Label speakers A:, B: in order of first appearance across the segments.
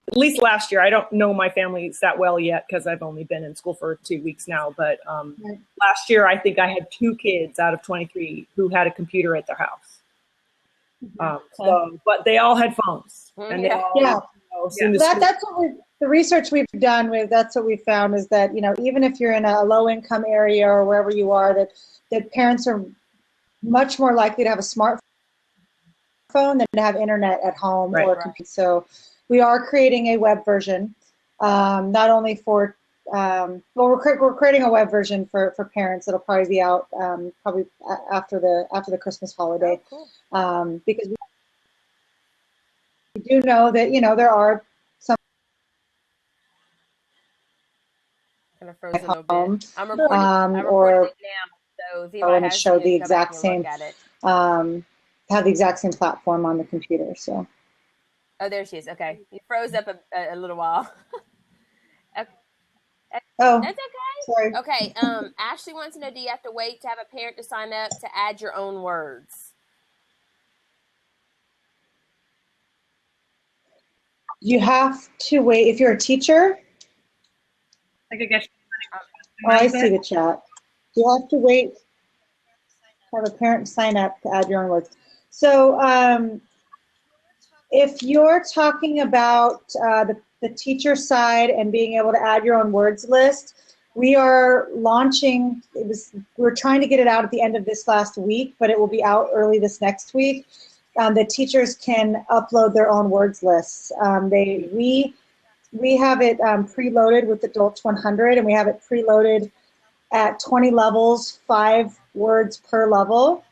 A: at least last year, I don't know my families that well yet because I've only been in school for 2 weeks now, but last year I think I had 2 kids out of 23 who had a computer at their house. But they all had phones, and they all,
B: that's what the research we've done with, that's what we found is that, you know, even if you're in a low income area or wherever you are, that parents are much more likely to have a smartphone than to have internet at home or a computer. So we are creating a web version, not only for, we're creating a web version for parents. It'll probably be out probably after the Christmas holiday, because we do know that, you know, there are some
C: kind of frozen a little bit. I'm recording it now, so if anybody has
B: show the
C: to
B: exact same, have the exact same platform on the computer. So.
C: Oh, there she is. Okay, you froze up a little while. Okay.
B: Oh,
C: that's okay.
B: Sorry.
C: Okay. Ashley wants to know: do you have to wait to have a parent to sign up to add your own words?
B: You have to wait if you're a teacher.
A: I could get.
B: Oh, I see the chat. You have to wait to have a parent sign up to add your own words. So if you're talking about the teacher side and being able to add your own words list, we are launching, we're trying to get it out at the end of this last week, but it will be out early this next week. The teachers can upload their own words lists. We have it preloaded with Adults 100, and we have it preloaded at 20 levels, 5 words per level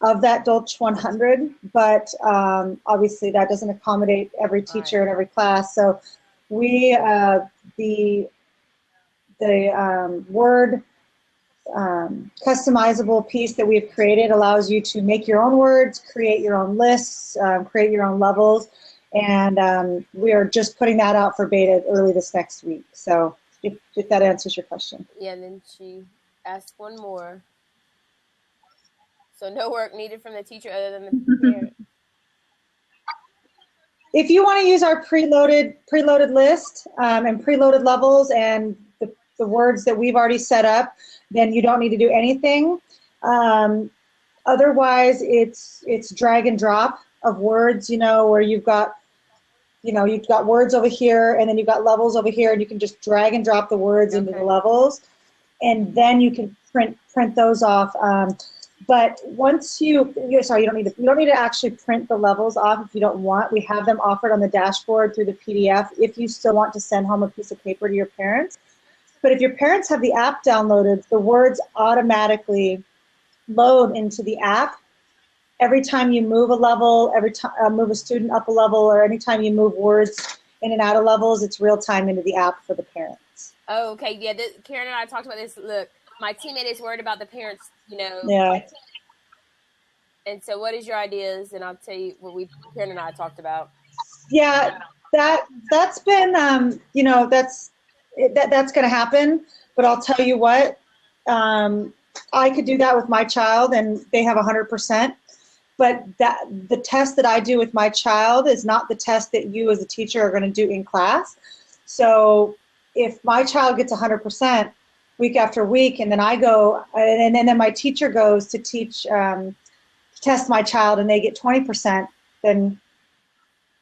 B: of that Adults 100. But obviously that doesn't accommodate every teacher and every class. So we, the word customizable piece that we've created allows you to make your own words, create your own lists, create your own levels. And we are just putting that out for beta early this next week. So if that answers your question.
C: Yeah, and then she asked one more. So no work needed from the teacher other than the parent.
B: If you want to use our preloaded list and preloaded levels and the words that we've already set up, then you don't need to do anything. Otherwise, it's drag and drop of words, you know, where you've got words over here and then you've got levels over here, and you can just drag and drop the words into the levels, and then you can print those off. But once you don't need to actually print the levels off if you don't want. We have them offered on the dashboard through the PDF if you still want to send home a piece of paper to your parents. But if your parents have the app downloaded, the words automatically load into the app. Every time you move a level, every time move a student up a level, or anytime you move words in and out of levels, it's real time into the app for the parents.
C: Oh, okay. Yeah, Karen and I talked about this. Look, my teammate is worried about the parents, you know.
B: Yeah.
C: And so what is your ideas? And I'll tell you what Karen and I talked about.
B: Yeah, that's been, you know, that's going to happen. But I'll tell you what, I could do that with my child and they have 100%. But the test that I do with my child is not the test that you as a teacher are going to do in class. So if my child gets 100% week after week, and then I go, and then my teacher goes to test my child, and they get 20%, then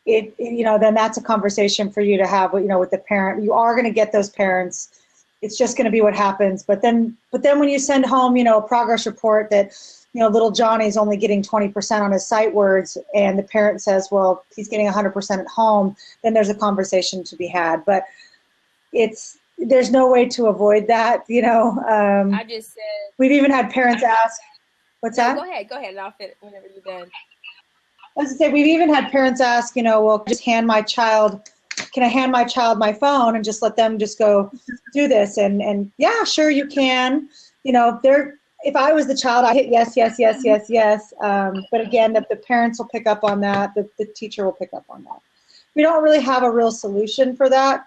B: then that's a conversation for you to have, you know, with the parent. You are going to get those parents. It's just going to be what happens. But then when you send home, you know, a progress report that, you know, little Johnny's only getting 20% on his sight words, and the parent says, well, he's getting 100% at home, then there's a conversation to be had. But there's no way to avoid that, you know.
C: I just said.
B: We've even had parents ask, what's that?
C: Go ahead, and I'll fit it whenever you're done.
B: I was going to say, we've even had parents ask, you know, well, can I hand my child my phone and just let them just go do this? And yeah, sure you can. You know, if I was the child, I hit yes, yes, yes, yes, yes. But again, the parents will pick up on that. The teacher will pick up on that. We don't really have a real solution for that,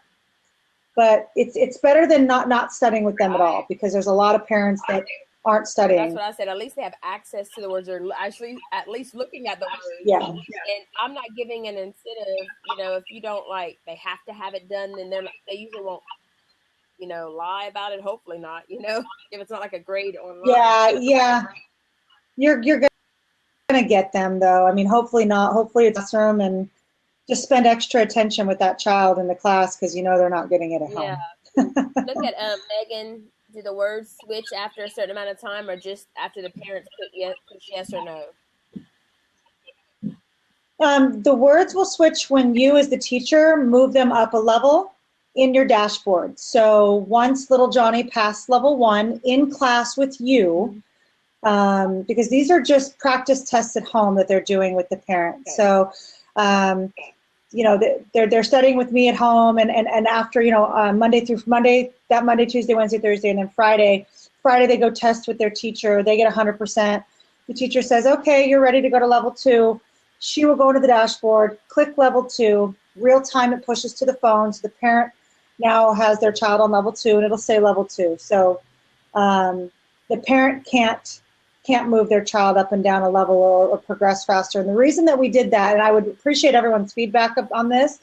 B: but it's better than not studying with them at all, because there's a lot of parents that aren't studying.
C: That's what I said. At least they have access to the words, or actually at least looking at the words.
B: Yeah.
C: And I'm not giving an incentive. If you don't like, they have to have it done, then they usually won't, lie about it. Hopefully not. If it's not like a grade online.
B: Yeah. You're gonna get them though. I mean, hopefully not. Hopefully it's classroom, and just spend extra attention with that child in the class because they're not getting it at home.
C: Look at Megan. Do the words switch after a certain amount of time, or just after the parents push yes or no?
B: The words will switch when you, as the teacher, move them up a level in your dashboard. So once little Johnny passed level 1 in class with you, because these are just practice tests at home that they're doing with the parents. Okay. So, they're studying with me at home, and after, Monday, Tuesday, Wednesday, Thursday, and then Friday they go test with their teacher. They get 100%. The teacher says, okay, you're ready to go to level 2. She will go to the dashboard, click level 2, real time it pushes to the phone, so the parent now has their child on level 2, and it'll say level 2. So the parent can't move their child up and down a level or progress faster. And the reason that we did that, and I would appreciate everyone's feedback on this,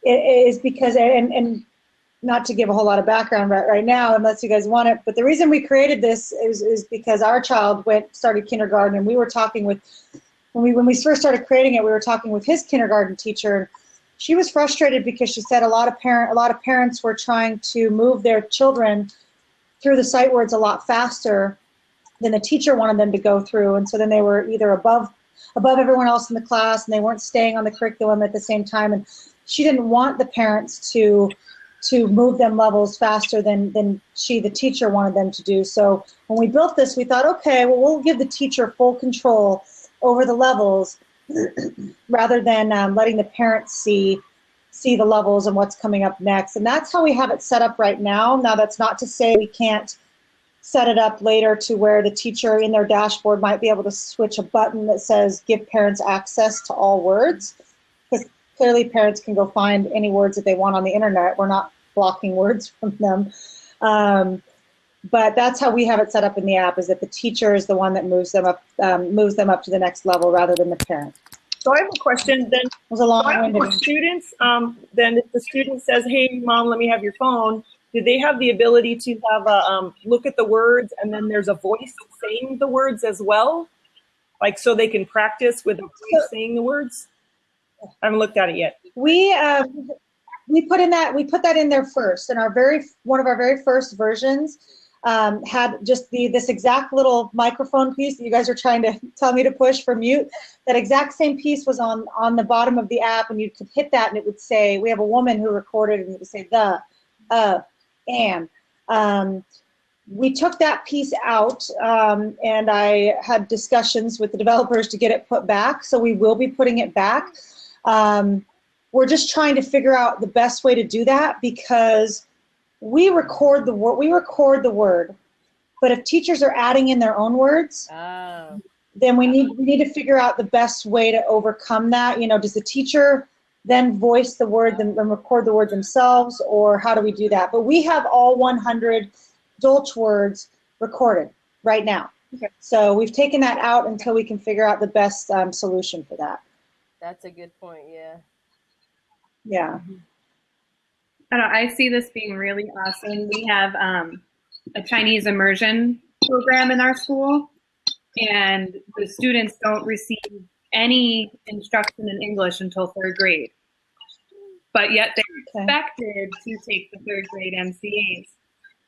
B: is because, and not to give a whole lot of background right now, unless you guys want it, but the reason we created this is because our child started kindergarten, and we were talking with, when we first started creating it, we were talking with his kindergarten teacher. She was frustrated because she said a lot of parents were trying to move their children through the sight words a lot faster than the teacher wanted them to go through, and so then they were either above everyone else in the class, and they weren't staying on the curriculum at the same time, and she didn't want the parents to move them levels faster than the teacher wanted them to do. So when we built this, we thought, okay, well, we'll give the teacher full control over the levels rather than letting the parents see the levels and what's coming up next. And that's how we have it set up right now. Now, that's not to say we can't set it up later to where the teacher in their dashboard might be able to switch a button that says give parents access to all words. Because clearly parents can go find any words that they want on the internet. We're not blocking words from them. But that's how we have it set up in the app, is that the teacher is the one that moves them up to the next level rather than the parent.
A: So I have a question then. For students, then if the student says, hey, Mom, let me have your phone, do they have the ability to have a look at the words, and then there's a voice saying the words as well? Like, so they can practice with a voice saying the words? I haven't looked at it yet.
B: We put that in there first. And one of our very first versions had just this exact little microphone piece that you guys are trying to tell me to push for mute. That exact same piece was on the bottom of the app, and you could hit that and it would say, we have a woman who recorded, and it would say and. We took that piece out, and I had discussions with the developers to get it put back, so we will be putting it back. We're just trying to figure out the best way to do that, because we record the word, but if teachers are adding in their own words, then we need to figure out the best way to overcome that. Does the teacher then voice the word and record the word themselves, or how do we do that? But we have all 100 Dolch words recorded right now. Okay. So we've taken that out until we can figure out the best solution for that.
C: That's a good point, yeah.
B: Yeah.
D: I see this being really awesome. We have a Chinese immersion program in our school, and the students don't receive any instruction in English until 3rd grade. But yet they're expected to take the 3rd grade MCAs.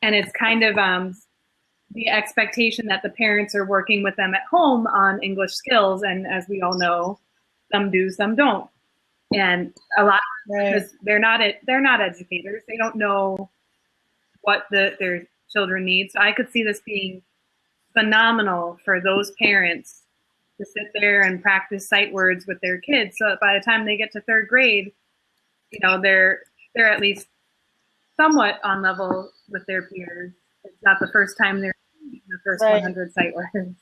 D: And it's kind of the expectation that the parents are working with them at home on English skills. And as we all know, some do, some don't. And a lot, because they're not educators. They don't know what their children need. So I could see this being phenomenal for those parents to sit there and practice sight words with their kids. So that by the time they get to 3rd grade, they're at least somewhat on level with their peers. It's not the first time they're in the first 100 sight words.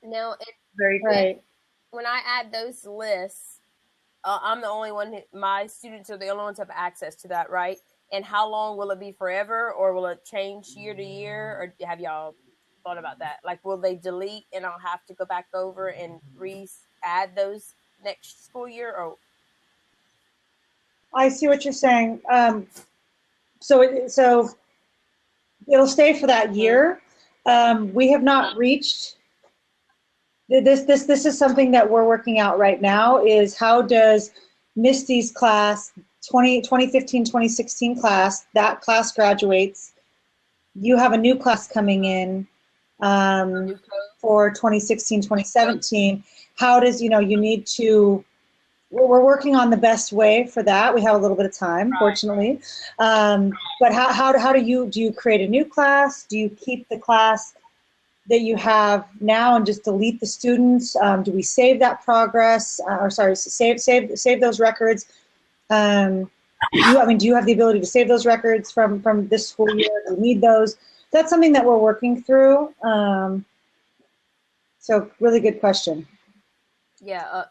C: No, it's
D: very cool.
C: When I add those lists, I'm the only one. My students are the only ones who have access to that, right? And how long will it be forever, or will it change year to year, or have y'all thought about that? Like, will they delete and I'll have to go back over and add those next school year? Or
B: I see what you're saying. So it'll stay for that year. We have not reached this is something that we're working out right now, is how does Misty's class 2015 2016 class, that class graduates, you have a new class coming in for 2016 2017. How does, you need to, we're working on the best way for that. We have a little bit of time, fortunately. But how do you create a new class? Do you keep the class that you have now and just delete the students? Do we save that progress? Save those records? Do you have the ability to save those records from this school year? Do you need those? That's something that we're working through. So really good question.
C: yeah,
B: I'll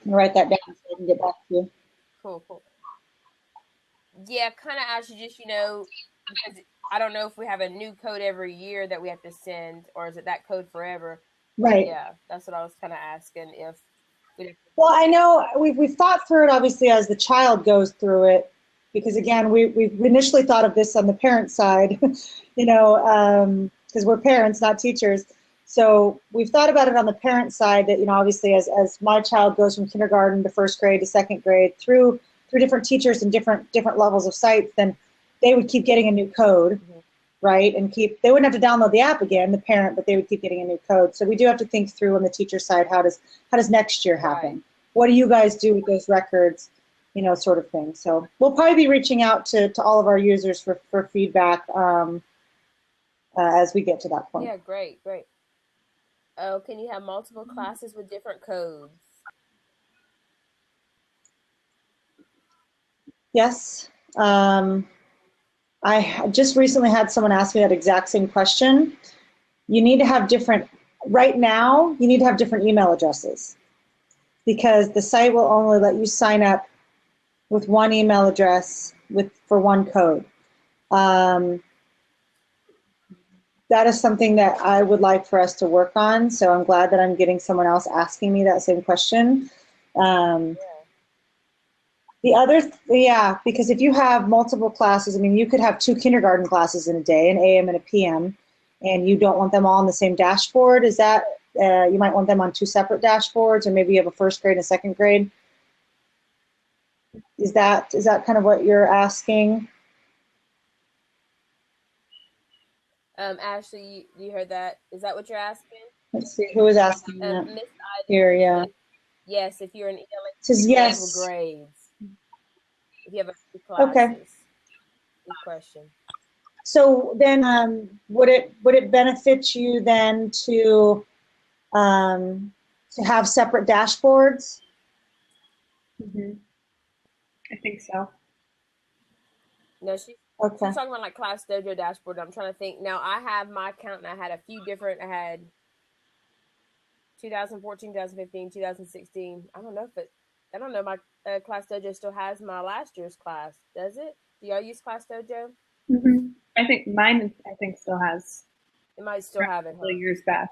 B: write that down so I can get back to you.
C: cool. Yeah, kind of as you just, because I don't know if we have a new code every year that we have to send, or is it that code forever?
B: Right.
C: Yeah, that's what I was kind of asking.
B: Well, I know we've thought through it, obviously, as the child goes through it, because again, we've initially thought of this on the parent side, because we're parents, not teachers. So we've thought about it on the parent side that, obviously as my child goes from kindergarten to first grade to second grade through different teachers and different levels of sites, then they would keep getting a new code, right? And they wouldn't have to download the app again, the parent, but they would keep getting a new code. So we do have to think through on the teacher side, how does next year happen?
C: Right.
B: What do you guys do with those records, sort of thing. So we'll probably be reaching out to all of our users for feedback as we get to that point.
C: Yeah, great. Oh, can you have multiple classes with different codes?
B: Yes. I just recently had someone ask me that exact same question. You need to have right now, you need to have different email addresses, because the site will only let you sign up with one email address for one code. That is something that I would like for us to work on, so I'm glad that I'm getting someone else asking me that same question. Because if you have multiple classes, you could have 2 kindergarten classes in a day, an AM and a PM, and you don't want them all on the same dashboard. Is that, you might want them on 2 separate dashboards, or maybe you have a first grade and a second grade? Is that kind of what you're asking?
C: Ashley, you heard that? Is that what you're asking?
B: Let's see, who is asking that?
C: Miss
B: Here, yeah.
C: Yes, if you're in ELA,
B: Says yes.
C: grades. If you have a few classes.
B: Okay.
C: Good question.
B: So then, would it benefit you then to have separate dashboards?
D: Mm-hmm. I think so.
C: No, she's talking about like Class Dojo dashboard. I'm trying to think. Now I have my account, and I had a few different. I had 2014, 2015, 2016. I don't know. My Class Dojo still has my last year's class. Does it? Do y'all use Class Dojo?
D: Mm-hmm. I think mine. Still has.
C: It might still have it.
D: Years back.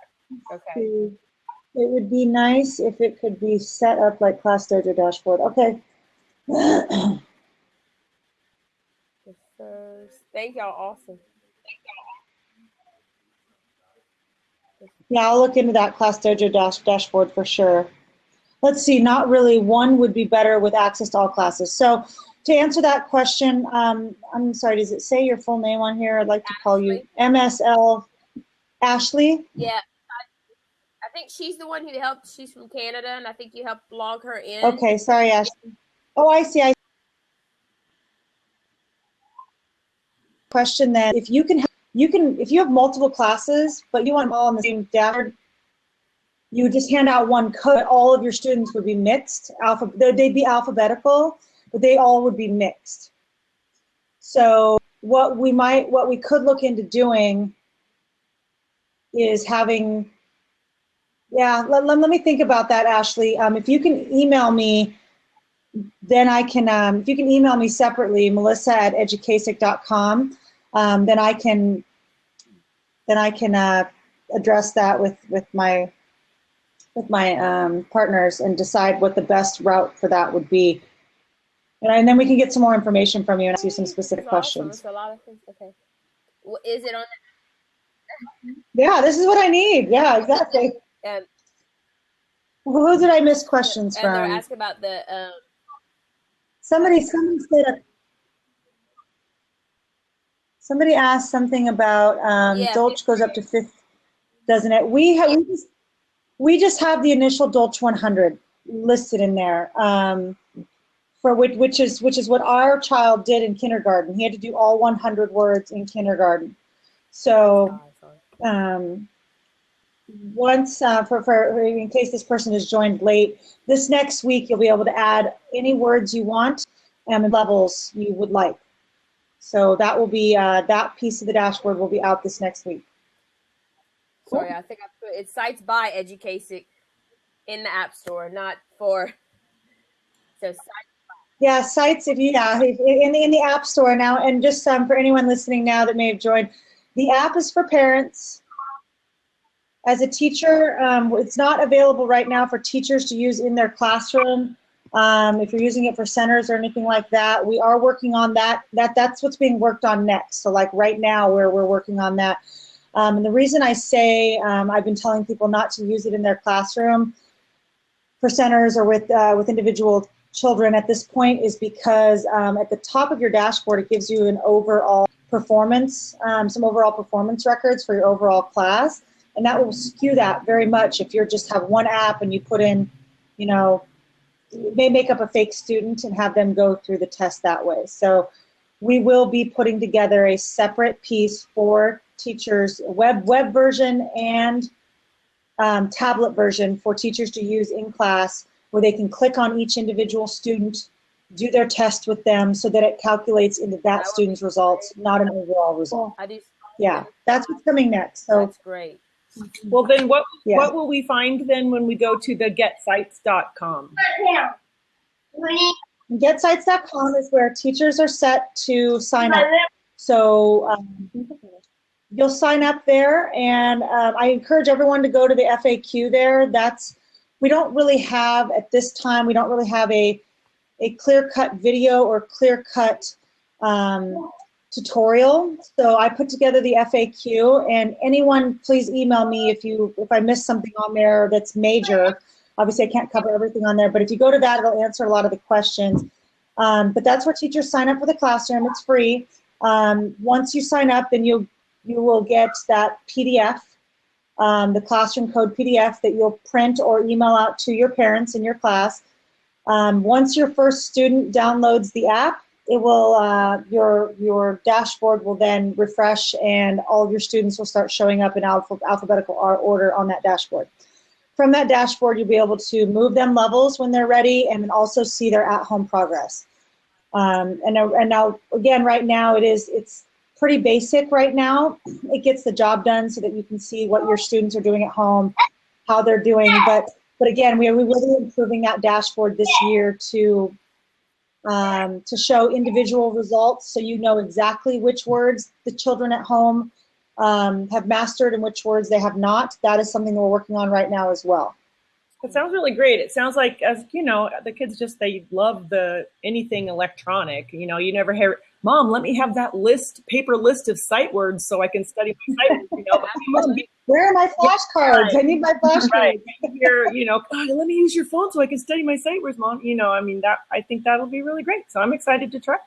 C: Okay.
B: It would be nice if it could be set up like Class Dojo dashboard. Okay.
C: Thank y'all. Awesome.
B: Yeah, I'll look into that Class Dojo dashboard for sure. Let's see, not really. One would be better with access to all classes. So to answer that question, I'm sorry, does it say your full name on here? I'd like to call you MSL Ashley.
C: Yeah, I think she's the one who helped. She's from Canada, and I think you helped log her in.
B: Okay, sorry, Ashley. Oh, I see. Question then, if if you have multiple classes, but you want them all on the same dashboard, you would just hand out one code. All of your students would be mixed. They'd be alphabetical, but they all would be mixed. So what we could look into doing is having, let me think about that, Ashley. If you can email me then I can, if you can email me separately, melissa@educasic.com, then I can address that with my partners and decide what the best route for that would be. And then we can get some more information from you and ask you some specific questions.
C: It's a lot of things. Okay. Well, is it on?
B: Yeah, this is what I need. Yeah, exactly. Who did I miss questions from?
C: And they're asking about the.
B: Somebody said. Somebody asked something about Dolch goes up to 50, doesn't it? We just have the initial Dolch 100 listed in there. For which is what our child did in kindergarten. He had to do all 100 words in kindergarten. So once for in case this person has joined late, this next week you'll be able to add any words you want and levels you would like. So that will be that piece of the dashboard will be out this next week.
C: Sorry, I think I put it's sites by Educasic in the App Store, not for. So sites.
B: Yeah, sites in the App Store now, and just for anyone listening now that may have joined, the app is for parents. As a teacher, it's not available right now for teachers to use in their classroom. If you're using it for centers or anything like that, we are working on that. That's what's being worked on next. So like right now, we're working on that. And the reason I say I've been telling people not to use it in their classroom for centers or with individual children at this point is because at the top of your dashboard, it gives you an overall performance, some overall performance records for your overall class. And that will skew that very much if you just have one app and you put in, you may make up a fake student and have them go through the test that way. So we will be putting together a separate piece for teachers, web version and tablet version for teachers to use in class, where they can click on each individual student, do their test with them so that it calculates into that student's results, not an overall result. Yeah, that's what's coming next. So
C: that's great.
A: Well, then what will we find then when we go to the getsites.com?
B: Getsites.com is where teachers are set to sign up. So you'll sign up there, and I encourage everyone to go to the FAQ there. We don't really have, at this time, we don't really have a clear-cut video or clear-cut tutorial. So I put together the FAQ, and anyone please email me if I miss something on there that's major. Obviously, I can't cover everything on there, but if you go to that, it'll answer a lot of the questions. But that's where teachers sign up for the classroom. It's free. Once you sign up, then you will get that PDF, the classroom code PDF that you'll print or email out to your parents in your class. Once your first student downloads the app, it will your dashboard will then refresh, and all of your students will start showing up in alphabetical order on that dashboard. From that dashboard, you'll be able to move them levels when they're ready, and then also see their at-home progress. And now, again, right now it's pretty basic right now. It gets the job done so that you can see what your students are doing at home, how they're doing. But again, we will be improving that dashboard this year to show individual results, so you know exactly which words the children at home have mastered and which words they have not. That is something we're working on right now as well.
A: It sounds really great. It sounds like, as you know, the kids they love anything electronic. You never hear, Mom, let me have that paper list of sight words so I can study my sight words.
B: Where are my flashcards? I need my flashcards.
A: Right. God, let me use your phone so I can study my sight words, Mom. I think that'll be really great. So I'm excited to try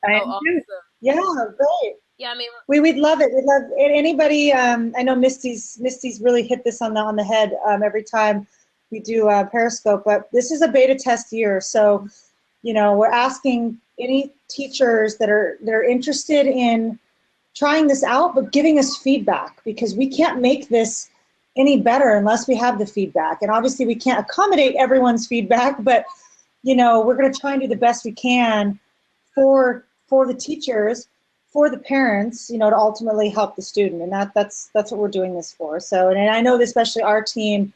A: it.
C: Awesome.
B: Yeah, great.
C: Yeah, I mean,
B: we'd love it. We'd love anybody. I know Misty's really hit this on the head every time we do Periscope, but this is a beta test year, so we're asking any teachers that are interested in trying this out, but giving us feedback, because we can't make this any better unless we have the feedback. And obviously we can't accommodate everyone's feedback, but we're going to try and do the best we can for the teachers, for the parents, to ultimately help the student. And that's what we're doing this for. So, and I know that especially our team,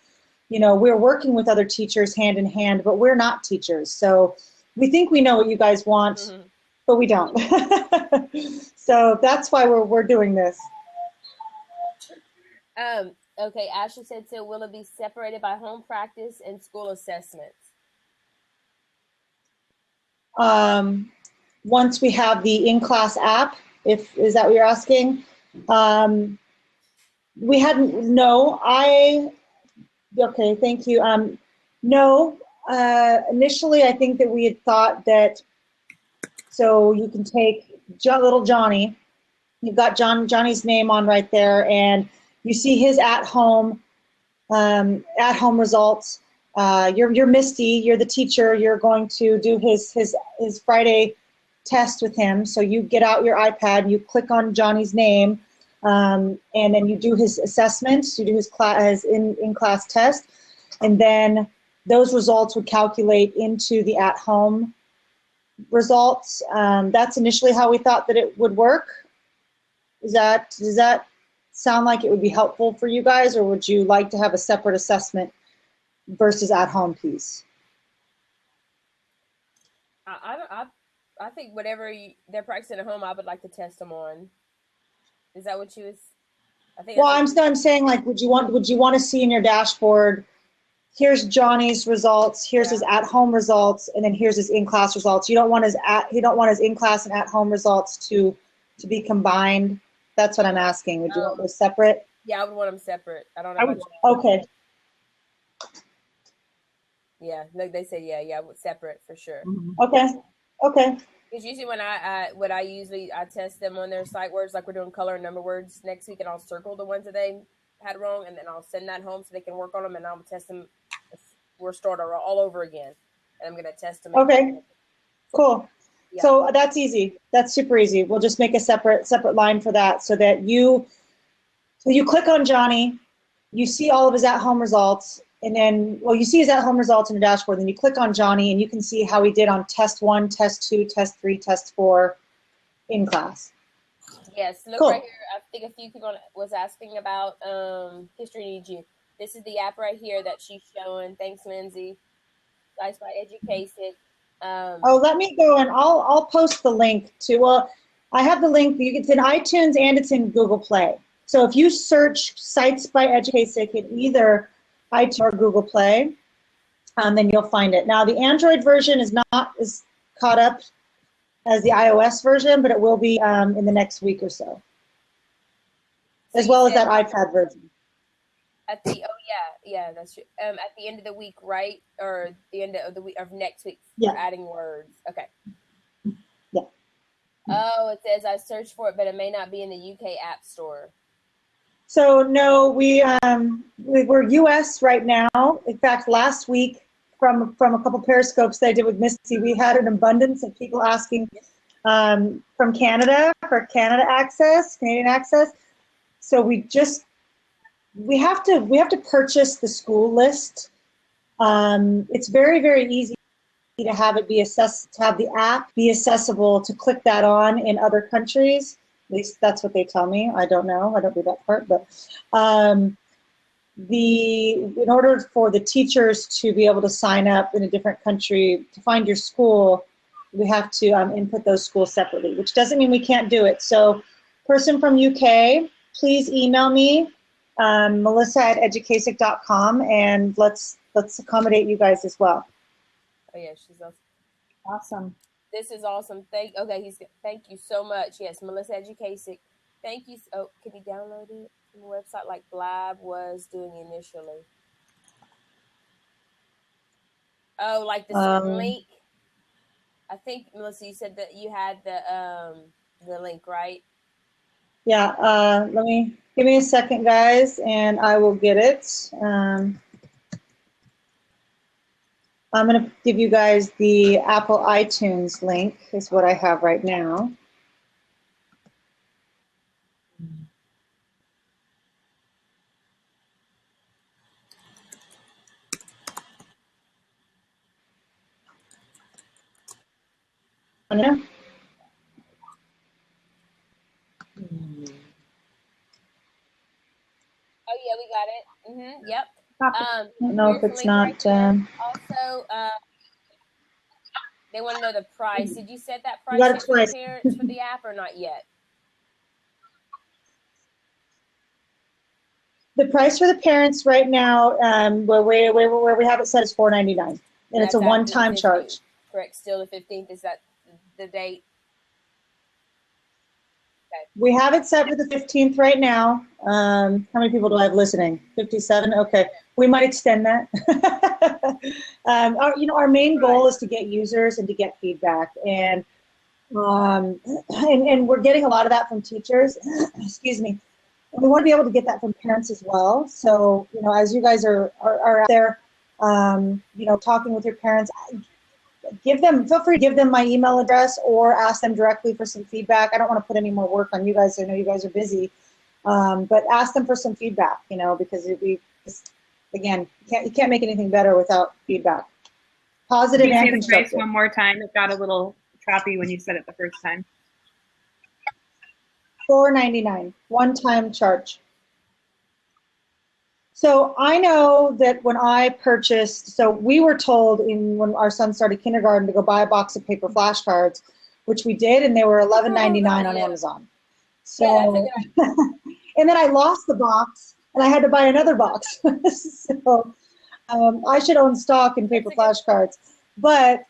B: we're working with other teachers hand in hand, but we're not teachers. So, we think we know what you guys want,
C: Mm-hmm.
B: but we don't. So that's why we're doing this.
C: Okay, Ashley said, so will it be separated by home practice and school assessments?
B: Once we have the in-class app, is that what you're asking? We hadn't, no, okay, thank you. No, initially I think that we had thought that, so you can take little Johnny, you've got Johnny's name on right there, and you see his at-home results. You're Misty, you're the teacher, you're going to do his Friday test with him. So you get out your iPad, you click on Johnny's name, and then you do his assessments, you do his in-class test, and then those results would calculate into the at-home results. That's initially how we thought that it would work. Does that sound like it would be helpful for you guys, or would you like to have a separate assessment versus at-home piece?
C: I think whatever they're practicing at home, I would like to test them on. Is that what you was? I think.
B: Well, I'm saying, like, would you want to see in your dashboard, here's Johnny's results, here's his at-home results, and then here's his in-class results. You don't want his in-class and at-home results to be combined. That's what I'm asking. Would you want those separate?
C: Yeah, I would want them separate. I don't know.
B: Okay.
C: Yeah, like they said, yeah, separate for sure.
B: Okay.
C: Because usually when I usually test them on their sight words, like we're doing color and number words next week, and I'll circle the ones that they had wrong, and then I'll send that home so they can work on them, and I'll test them. We're starting all over again, and I'm gonna test them.
B: Okay. Cool. Yeah. So that's easy. That's super easy. We'll just make a separate line for that, so that you click on Johnny, you see all of his at-home results, and then, you see his at-home results in the dashboard, then you click on Johnny, and you can see how he did on test 1, test 2, test 3, test 4 in class.
C: Yes, look right here. I think a few people was asking about History Needs You. This is the app right here that she's showing. Thanks, Lindsay. students-Educasic.
B: Let me go, and I'll post the link to. Well, I have the link. It's in iTunes and it's in Google Play. So if you search Sites by Educasic in either iTunes or Google Play, then you'll find it. Now the Android version is not as caught up as the iOS version, but it will be in the next week or so, as well as that iPad version.
C: That's true. At the end of the week, right, or the end of the week of next week, for adding words. Okay.
B: Yeah.
C: Oh, it says I searched for it, but it may not be in the UK App Store.
B: So no, we're US right now. In fact, last week, from a couple periscopes that I did with Misty, we had an abundance of people asking from Canada for Canadian access. So we have to purchase the school list. It's very, very easy to have it have the app be accessible, to click that on in other countries. At least that's what they tell me. I don't know. I don't do that part. But in order for the teachers to be able to sign up in a different country to find your school, we have to input those schools separately, which doesn't mean we can't do it. So, person from UK, please email me, melissa@educasic.com, and let's accommodate you guys as well.
C: Oh yeah, she's awesome.
B: Awesome.
C: This is awesome. Thank you so much. Yes, Melissa Educasic. Thank you. Oh, can you download it from the website like Blab was doing initially? Oh, like the link. I think, Melissa, you said that you had the link, right?
B: Yeah. Give me a second, guys, and I will get it. I'm going to give you guys the Apple iTunes link, is what I have right now.
C: Oh yeah, we got it. Yep.
B: I don't know if it's not.
C: Also, They want to know the price. Did you set that
B: You got
C: price
B: it
C: for the
B: twice.
C: parents for the app or not yet?
B: The price for the parents right now, where we have it set is $4.99, and it's
C: That's
B: a
C: after the
B: one-time
C: 15th,
B: charge.
C: correct? Still the 15th. Is that the date?
B: We have it set for the 15th right now. How many people do I have listening? 57. Okay, we might extend that. Our main goal is to get users and to get feedback, and we're getting a lot of that from teachers. Excuse me. And we want to be able to get that from parents as well. So, as you guys are out there, talking with your parents, feel free to give them my email address or ask them directly for some feedback. I don't want to put any more work on you guys. I know you guys are busy, but ask them for some feedback, because again, you can't make anything better without feedback. Positive
D: Can you
B: and
D: say the price
B: constructive.
D: one more time? It got a little choppy when you said it the first time.
B: $4.99, one-time charge. So I know that when I purchased, so we were told when our son started kindergarten to go buy a box of paper flashcards, which we did, and they were $11.99 on Amazon. So, and then I lost the box, and I had to buy another box. So I should own stock in paper flashcards, but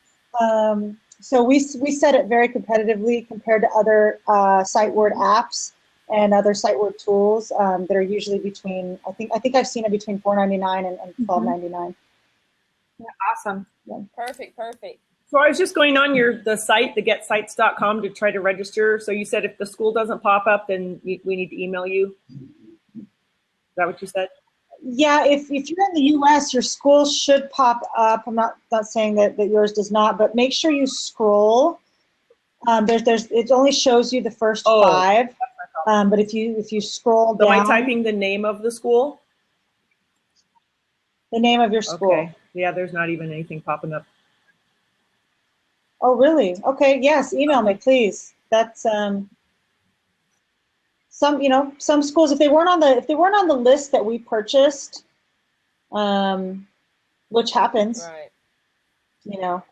B: so we set it very competitively compared to other SiteWord apps and other SiteWord tools that are usually between, I think I've seen it between $4.99 and $12.99.
D: Yeah, awesome.
B: Yeah.
C: Perfect.
A: So I was just going on the site, the getsites.com, to try to register. So you said if the school doesn't pop up, then we need to email you. Is that what you said?
B: Yeah, if you're in the U.S., your school should pop up. I'm not saying that yours does not, but make sure you scroll. It only shows you the first 5. But if you scroll down,
A: am I typing the name of the school?
B: The name of your school.
A: Okay. Yeah, there's not even anything popping up.
B: Oh, really? Okay. Yes. Email me, please. That's some schools, if they weren't on the list that we purchased, which happens,
C: Right.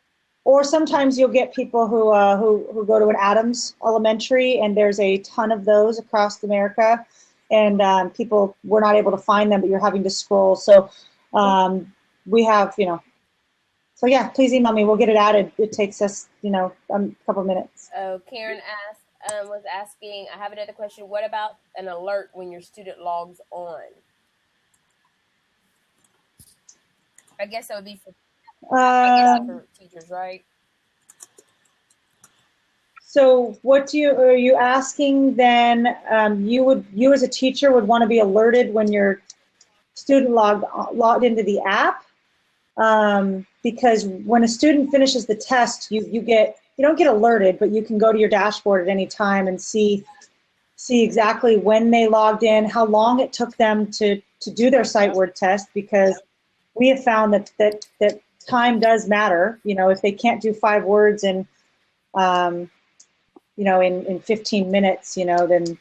B: Or sometimes you'll get people who go to an Adams Elementary, and there's a ton of those across America, and people were not able to find them, but you're having to scroll. So we have, so yeah, please email me. We'll get it added. It takes us, a couple minutes.
C: Karen was asking, I have another question. What about an alert when your student logs on? I guess that would be for teachers, right?
B: So what are you asking then? You as a teacher would want to be alerted when your student logged into the app, because when a student finishes the test, you don't get alerted, but you can go to your dashboard at any time and see exactly when they logged in, how long it took them to do their SiteWord test, because we have found that time does matter. If they can't do 5 words in 15 minutes, then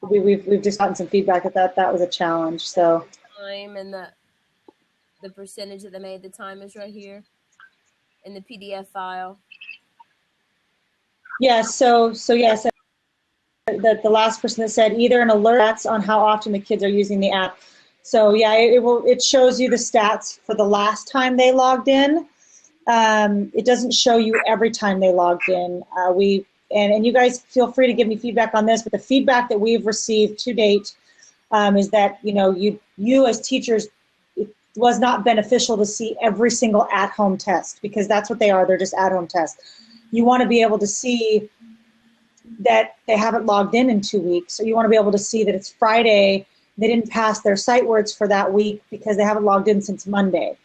B: we've just gotten some feedback that was a challenge. So
C: time and the percentage that they made, the time is right here in the PDF file.
B: Yes. So yes, the last person that said either an alert that's on how often the kids are using the app. So yeah, it shows you the stats for the last time they logged in. It doesn't show you every time they logged in. And you guys feel free to give me feedback on this, but the feedback that we've received to date is that you as teachers, it was not beneficial to see every single at-home test, because that's what they are. They're just at-home tests. You want to be able to see that they haven't logged in 2 weeks. So you want to be able to see that it's Friday, they didn't pass their SiteWords for that week because they haven't logged in since Monday.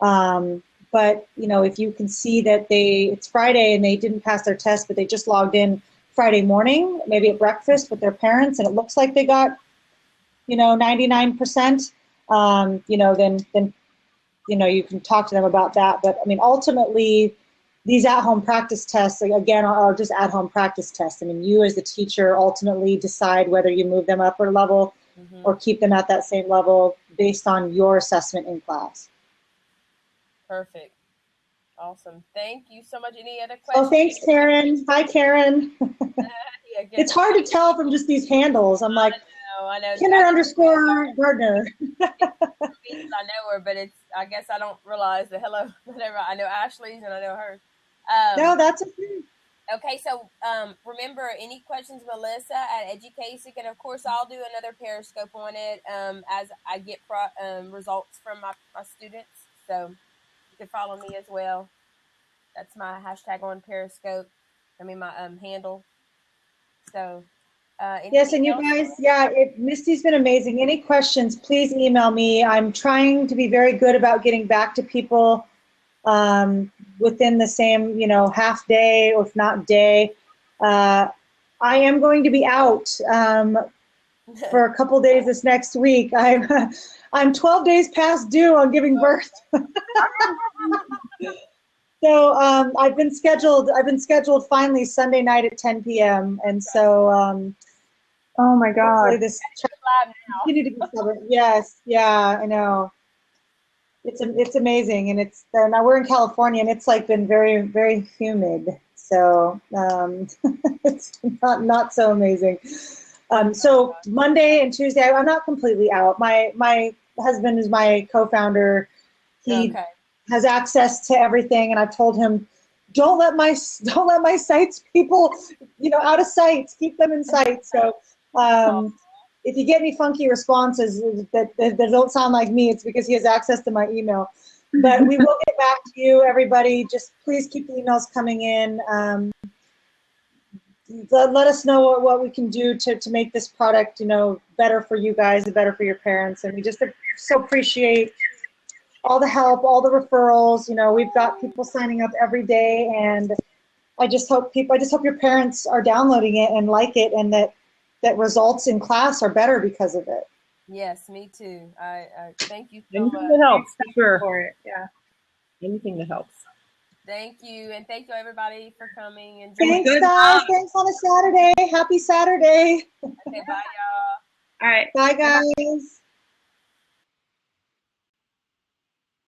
B: But if you can see that it's Friday and they didn't pass their test, but they just logged in Friday morning, maybe at breakfast with their parents, and it looks like they got 99%, then you can talk to them about that. But I mean, ultimately, these at-home practice tests, again, are just at-home practice tests. I mean, you as the teacher ultimately decide whether you move them up a level or keep them at that same level based on your assessment in class.
C: Perfect. Awesome. Thank you so much. Any other
B: Oh,
C: questions?
B: thanks, Karen. Hi, Karen.
C: Yeah,
B: It's hard to tell from just these handles. I'm like,
C: I know.
B: Kinder_Gardner.
C: I know her, but I guess I don't realize the hello, whatever. I know Ashley's and I know hers.
B: No, that's okay.
C: Okay, so remember, any questions, Melissa at Educasic, and of course I'll do another Periscope on it as I get results from my students. So you can follow me as well. That's my hashtag on Periscope. I mean my handle. So
B: yes, and you guys, Misty's been amazing. Any questions, please email me. I'm trying to be very good about getting back to people within the same, half day, or if not day. I am going to be out for a couple days this next week. I'm 12 days past due on giving birth. So I've been scheduled finally Sunday night at 10 p.m. And so oh my God. This continue to be stubborn. Yes, yeah, I know. It's amazing, and now we're in California, and it's like been very, very humid. So it's not so amazing. So Monday and Tuesday, I'm not completely out. My husband is my co-founder. He has access to everything, and I've told him, don't let my sites people, out of sight. Keep them in sight. So if you get any funky responses that don't sound like me, it's because he has access to my email. But we will get back to you, everybody. Just please keep the emails coming in. Let us know what we can do to make this product, better for you guys and better for your parents. And we just so appreciate all the help, all the referrals. We've got people signing up every day, and I just hope your parents are downloading it and like it, and that results in class are better because of it.
C: Yes, me too. I thank you so much.
A: Anything that helps, for
D: sure. Yeah.
A: Anything that helps.
C: Thank you, and thank you everybody for coming and
B: joining. Thanks, guys. Thanks on a Saturday. Happy Saturday.
C: Okay, bye, y'all.
D: All right.
B: Bye, guys.